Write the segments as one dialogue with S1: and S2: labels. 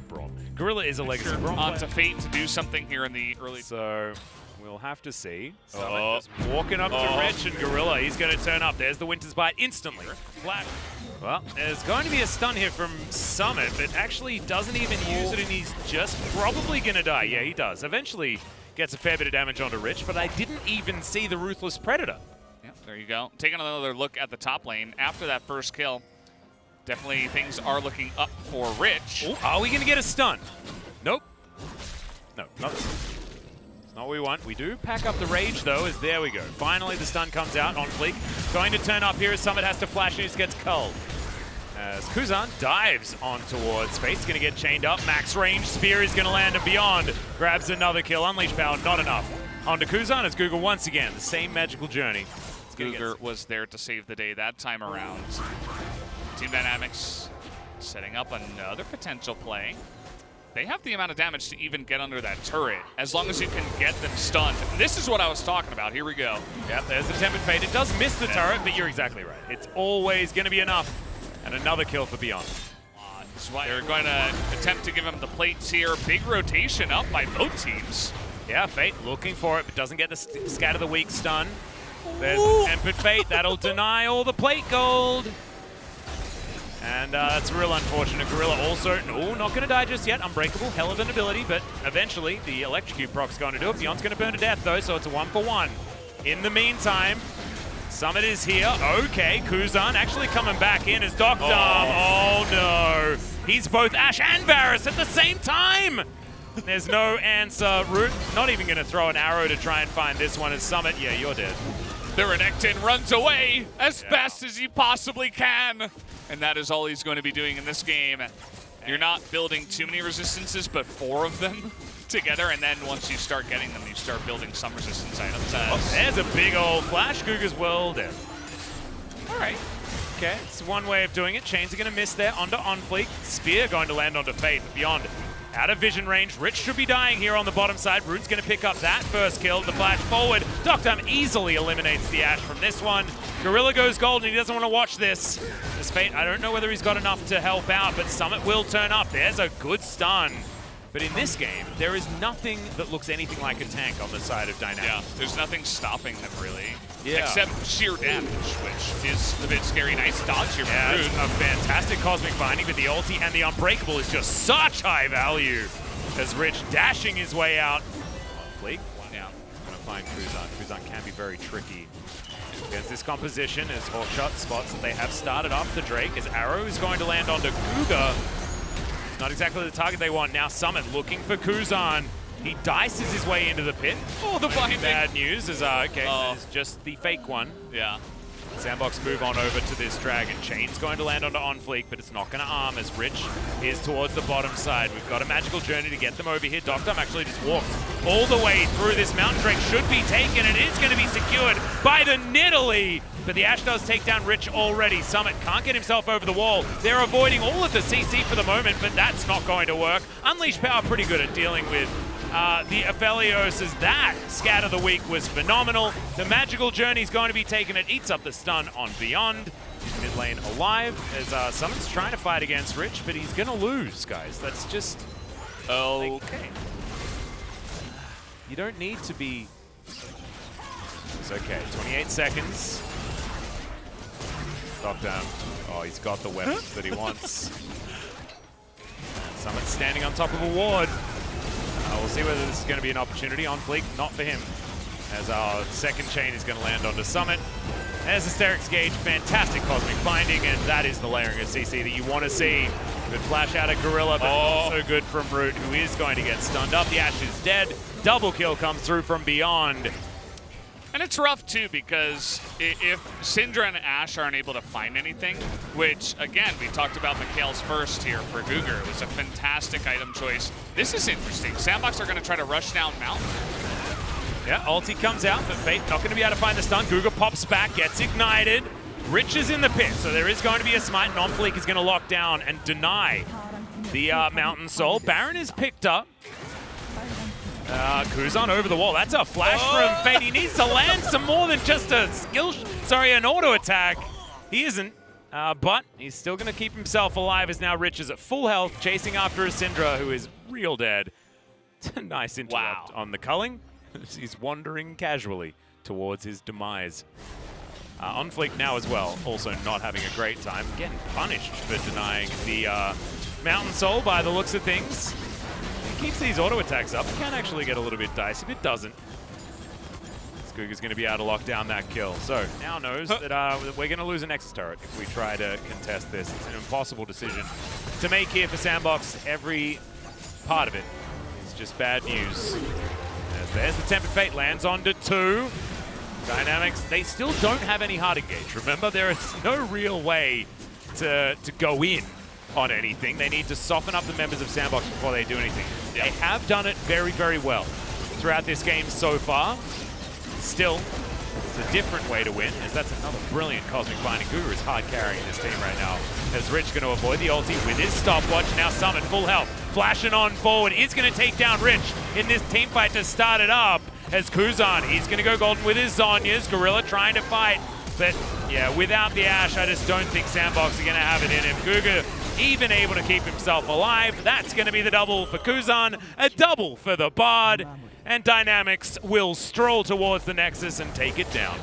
S1: Brawl. Gorilla is a legacy Brawl
S2: On to Fate to do something here in the early.
S1: So we'll have to see. Just walking up to Rich, and Gorilla, he's going to turn up. There's the Winter's Bite instantly. Flash. Well, there's going to be a stun here from Summit, but actually doesn't even use it, and he's just probably going to die. Yeah, he does. Eventually gets a fair bit of damage onto Rich, but I didn't even see the Ruthless Predator.
S2: Yeah, there you go. Taking another look at the top lane after that first kill. Definitely things are looking up for Rich.
S1: Ooh, are we going to get a stun? Nope. No, not this one. Not what we want. We do pack up the rage, though, as there we go. Finally, the stun comes out on Fleek. Going to turn up here as Summit has to flash and he just gets culled. As Kuzan dives on towards Fate's going to get chained up. Max range, Spear is going to land and beyond. Grabs another kill. Unleash power, not enough. Onto Kuzan as Google once again. The same magical journey.
S2: Cougar was there to save the day that time around. Team Dynamics setting up another potential play. They have the amount of damage to even get under that turret, as long as you can get them stunned. This is what I was talking about. Here we go.
S1: Yep, there's the Tempered Fate. It does miss the turret, but you're exactly right. It's always going to be enough. And another kill for Beyond.
S2: That's why they're going to attempt to give him the plates here. Big rotation up by both teams.
S1: Yeah, Fate looking for it, but doesn't get the Scatter the Weak stun. There's the Tempered Fate. That'll deny all the plate gold. And that's real unfortunate. Gorilla also, no, not going to die just yet. Unbreakable, hell of an ability, but eventually the Electrocute proc's going to do it. Beyond's going to burn to death, though, so it's a 1-for-1. In the meantime, Summit is here. Okay, Kuzan actually coming back in as Dr. Oh, no. He's both Ashe and Varus at the same time. There's no answer. Root not even going to throw an arrow to try and find this one as Summit. Yeah, you're dead.
S2: The Renekton runs away as fast as he possibly can. And that is all he's going to be doing in this game. You're not building too many resistances, but 4 of them together. And then once you start getting them, you start building some resistance items.
S1: There's a big old flash. Cougar's well dead. All right. Okay, it's one way of doing it. Chains are going to miss there onto Onfleek. Spear going to land onto Fate. Beyond out of vision range. Rich should be dying here on the bottom side. Rude's going to pick up that first kill. The flash forward. Doctor easily eliminates the Ashe from this one. Gorilla goes gold and he doesn't want to watch this. This Fate, I don't know whether he's got enough to help out, but Summit will turn up. There's a good stun. But in this game, there is nothing that looks anything like a tank on the side of Dynamic.
S2: Yeah, there's nothing stopping them really. Yeah. Except sheer damage, which is a bit scary. Nice dodge here from Rude.
S1: A fantastic Cosmic Binding, but the ulti and the Unbreakable is just such high value. As Rich dashing his way out. Fleek, yeah, gonna find Kuzan. Kuzan can be very tricky against this composition as Hawkshot spots that they have started up the Drake as Arrow is going to land onto Cougar. Not exactly the target they want. Now Summit looking for Kuzan. He dices his way into the pit.
S2: Oh, the binding.
S1: Bad news is, okay, it's just the fake one.
S2: Yeah.
S1: Sandbox move on over to this Dragon. Chain's going to land onto Onfleek, but it's not going to arm as Rich is towards the bottom side. We've got a magical journey to get them over here. Doctum actually just walks all the way through this mountain. Drake should be taken, and it is going to be secured by the Nidalee. But the Ashe does take down Rich already. Summit can't get himself over the wall. They're avoiding all of the CC for the moment, but that's not going to work. Unleash Power pretty good at dealing with the Aphelios, as that Scatter the Weak was phenomenal. The magical journey's going to be taken. It eats up the stun on Beyond. Mid lane alive as Summon's trying to fight against Rich, but he's going to lose, guys. That's just okay. You don't need to be... It's okay. 28 seconds. Knockdown. Oh, he's got the weapons that he wants. Summon's standing on top of a ward. We'll see whether this is going to be an opportunity on Fleek. Not for him, as our second chain is going to land onto Summit. There's Hysteric's Gauge, fantastic Cosmic Binding, and that is the layering of CC that you want to see. Good flash out of Gorilla, but also good from Root, who is going to get stunned up. The Ashe is dead. Double kill comes through from Beyond.
S2: And it's rough, too, because if Syndra and Ashe aren't able to find anything, which, again, we talked about Mikhail's first here for Cougar. It was a fantastic item choice. This is interesting. Sandbox are going to try to rush down Mountain.
S1: Yeah, ulti comes out, but Fate not going to be able to find the stun. Cougar pops back, gets ignited. Rich is in the pit, so there is going to be a smite. Non-Fleek is going to lock down and deny the Mountain Soul. Baron is picked up. Kuzan over the wall. That's a flash from Fate. He needs to land some more than just a an auto attack. He isn't. But he's still going to keep himself alive as now Rich is at full health, chasing after a Syndra who is real dead. Nice interrupt on the culling. He's wandering casually towards his demise. On Fleek now as well, also not having a great time. Getting punished for denying the Mountain Soul by the looks of things. He keeps these auto attacks up. It can actually get a little bit dicey, but it doesn't. Skoog's going to be able to lock down that kill. So now knows that we're going to lose a Nexus turret if we try to contest this. It's an impossible decision to make here for Sandbox. Every part of it is just bad news. As there's the Tempered Fate, lands onto 2. Dynamics, they still don't have any hard engage. Remember, there is no real way to go in on anything. They need to soften up the members of Sandbox before they do anything. They have done it very, very well throughout this game so far. Still, it's a different way to win, as that's another brilliant Cosmic Binding. Guru is hard carrying this team right now. As Rich going to avoid the ulti with his stopwatch, now Summon, full health, flashing on forward, is going to take down Rich in this team fight to start it up. As Kuzan, he's going to go golden with his Zhonya's. Gorilla trying to fight, but yeah, without the Ashe, I just don't think Sandbox are going to have it in him. Guga even able to keep himself alive. That's going to be the double for Kuzan, a double for the Bard, and Dynamics will stroll towards the Nexus and take it down.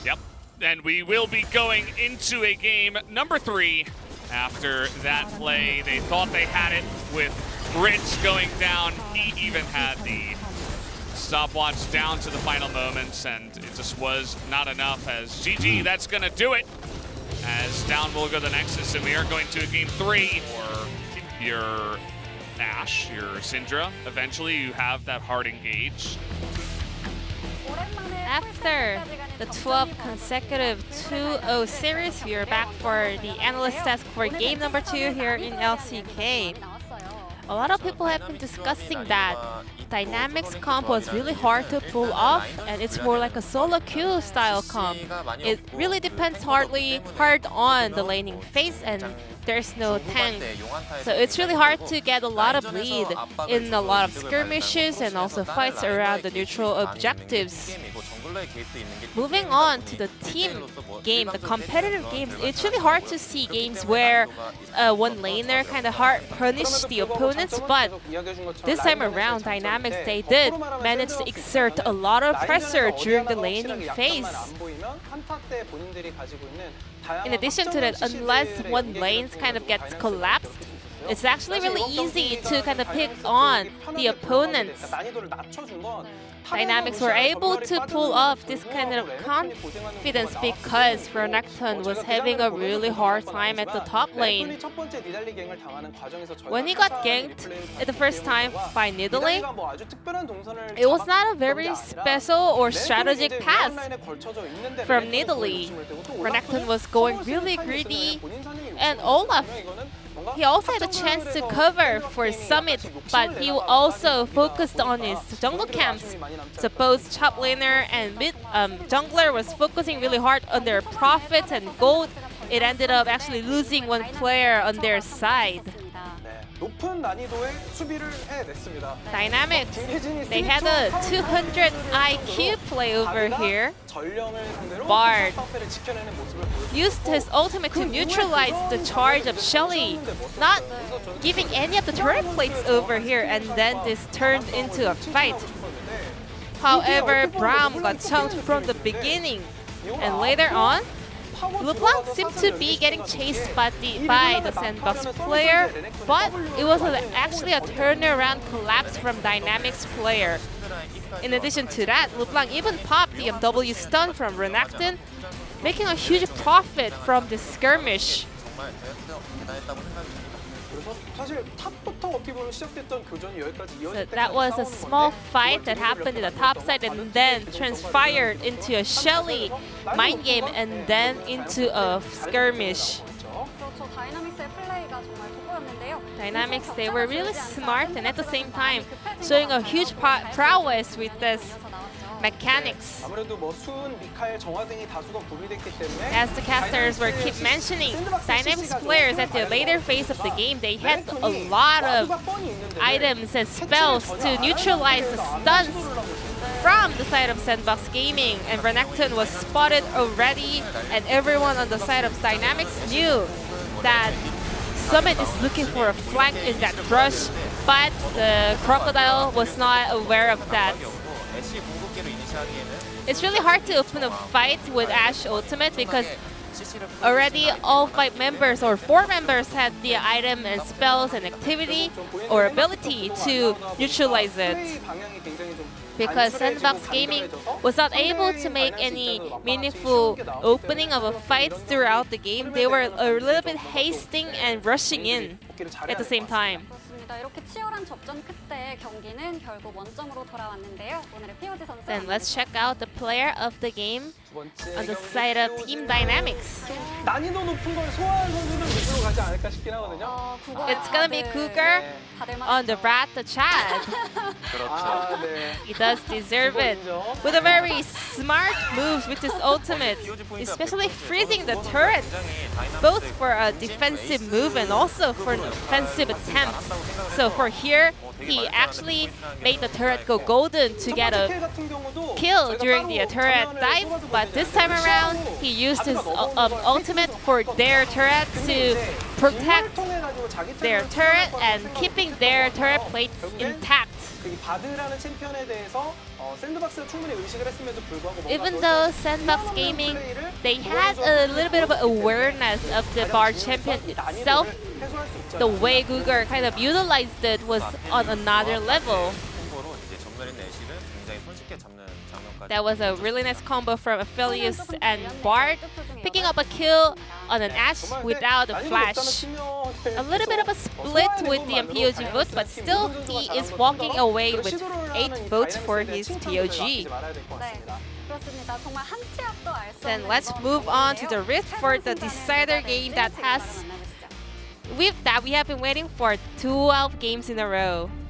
S2: Yep, and we will be going into a game number 3 after that play. They thought they had it with Rich going down. He even had the stopwatch down to the final moments, and it just was not enough. As GG, that's going to do it. As down will go the Nexus, and we are going to a game 3 for your Ashe, your Syndra. Eventually, you have that hard engage.
S3: After the 12 consecutive 2-0 series, we are back for the analyst task for game number 2 here in LCK. A lot of people have been discussing that Dynamics comp was really hard to pull off, and it's more like a solo queue style comp. It really depends hard on the laning phase, and there's no tank. So it's really hard to get a lot of lead in a lot of skirmishes and also fights around the neutral objectives. Moving on to the team game, the competitive games, it's really hard to see games where one laner kind of hard punish the opponents, but this time around, Dynamics, they did manage to exert a lot of pressure during the laning phase. In addition to that, unless one lane kind of gets collapsed, it's actually really easy to kind of pick on the opponents. Dynamics were able to pull off this kind of confidence because Renekton was having a really hard time at the top lane. When he got ganked the first time by Nidalee, it was not a very special or strategic pass from Nidalee. Renekton was going really greedy, and Olaf, he also had a chance to cover for Summit, but he also focused on his jungle camps. So both top laner and mid jungler was focusing really hard on their profits and gold. It ended up actually losing one player on their side. Dynamics, they had a 200 IQ play over here. Bard used his ultimate to neutralize the charge of Shelly, not giving any of the turret plates over here, and then this turned into a fight. However, Braum got chunked from the beginning, and later on, LeBlanc seemed to be getting chased by the Sandbox player, but it was actually a turnaround collapse from Dynamics player. In addition to that, LeBlanc even popped the W stun from Renekton, making a huge profit from this skirmish. So that was a small fight that happened in the top side and then transpired into a Shelly mind game and then into a skirmish. Dynamics, they were really smart and at the same time showing a huge prowess with this mechanics. As the casters were keep mentioning, Dynamics players at the later phase of the game, they had a lot of items and spells to neutralize the stuns from from the side of Sandbox Gaming, and Renekton was spotted already, and everyone on the side of Dynamics knew that Summit is looking for a flank in that rush, but the Crocodile was not aware of that. It's really hard to open a fight with Ashe Ultimate because already all 5 members or 4 members had the item and spells and activity or ability to neutralize it. Because Sandbox Gaming was not able to make any meaningful opening of a fight throughout the game. They were a little bit hasting and rushing in at the same time.
S4: 이렇게 치열한 접전 끝에 경기는 결국 원점으로 돌아왔는데요. 오늘의 POG 선수.
S3: Then let's check out the player of the game on the side of Team Dynamics.
S5: 난이도 높은 걸 소화한 선수는 밑으로 가지 않을까 싶긴 하거든요.
S3: It's gonna be Cougar on the Brat the Chad.
S5: 아, 네.
S3: He does deserve it. With a very smart moves with his ultimate, especially freezing the turret, both for a defensive move and also for an offensive attempt. So for here, he actually made the turret go golden to get a kill during the turret dive, but this time around, he used his ultimate for their turret to protect their turret and keeping their turret plates intact. Even though Sandbox Gaming, they had a little bit of awareness of the bar champion itself, the way Cougar kind of utilized it was on another level. That was a really nice combo from Aphelios and Bard, picking up a kill on an Ashe without a flash. A little bit of a split with the POG vote, but still he is walking away with 8 votes for his POG. Then let's move on to the Rift for the decider game that we have been waiting for 12 games in a row.